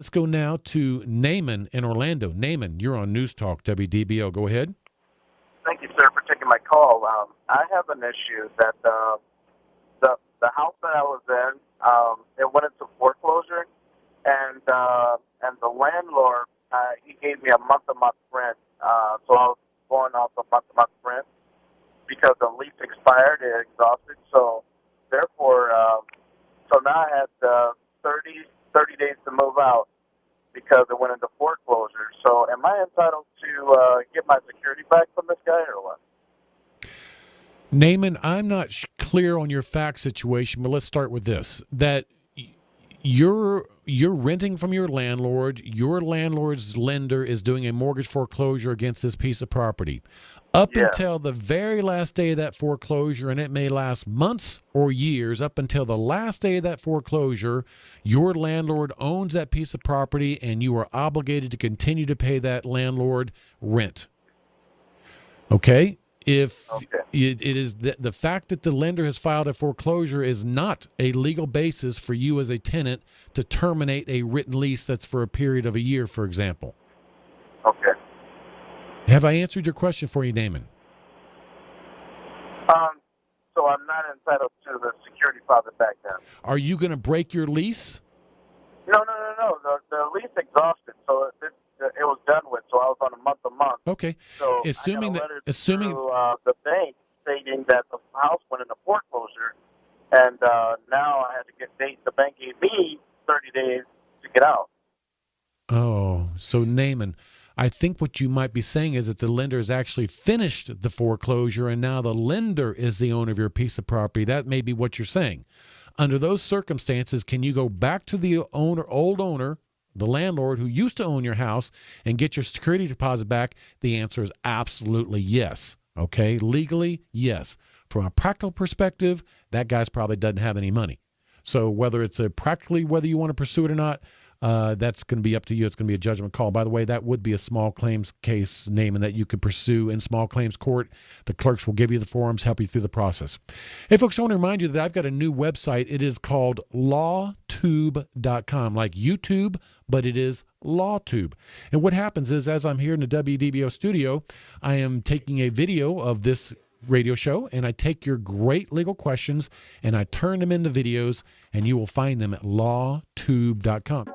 Let's go now to Namin in Orlando. Namin, you're on News Talk WDBO. Go ahead. Thank you, sir, for taking my call. I have an issue that the house that I was in, it went into foreclosure, and the landlord he gave me a month-to-month rent. So I was going off a month-to-month rent because the lease expired, it exhausted. So therefore, so now I had 30 days to move out because it went into foreclosure. So am I entitled to get my security back from this guy or what? Namin, I'm not clear on your fact situation, but let's start with this. That you're renting from your landlord. Your landlord's lender is doing a mortgage foreclosure against this piece of property. Up until the very last day of that foreclosure, and it may last months or years, up until the last day of that foreclosure, your landlord owns that piece of property, and you are obligated to continue to pay that landlord rent. Okay? If it is the fact that the lender has filed a foreclosure is not a legal basis for you as a tenant to terminate a written lease that's for a period of a year, for example. Okay. Have I answered your question for you, Namin? So I'm not entitled to the security deposit back then. Are you going to break your lease? No. The lease exhausted, so it was done with. So I was on a month-to-month. Okay. So assuming through the bank stating that the house went into foreclosure, and now I had to get dates. The bank gave me 30 days to get out. Oh, so Namin, I think what you might be saying is that the lender has actually finished the foreclosure, and now the lender is the owner of your piece of property. That may be what you're saying. Under those circumstances, can you go back to the old owner, the landlord who used to own your house, and get your security deposit back? The answer is absolutely yes. Okay? Legally, yes. From a practical perspective, that guy's probably doesn't have any money. So whether it's practically whether you want to pursue it or not, that's going to be up to you. It's going to be a judgment call. By the way, that would be a small claims case name and that you could pursue in small claims court. The clerks will give you the forms, help you through the process. Hey, folks, I want to remind you that I've got a new website. It is called Lawtube.com, like YouTube, but it is Lawtube. And what happens is, as I'm here in the WDBO studio, I am taking a video of this radio show, and I take your great legal questions and I turn them into videos, and you will find them at Lawtube.com.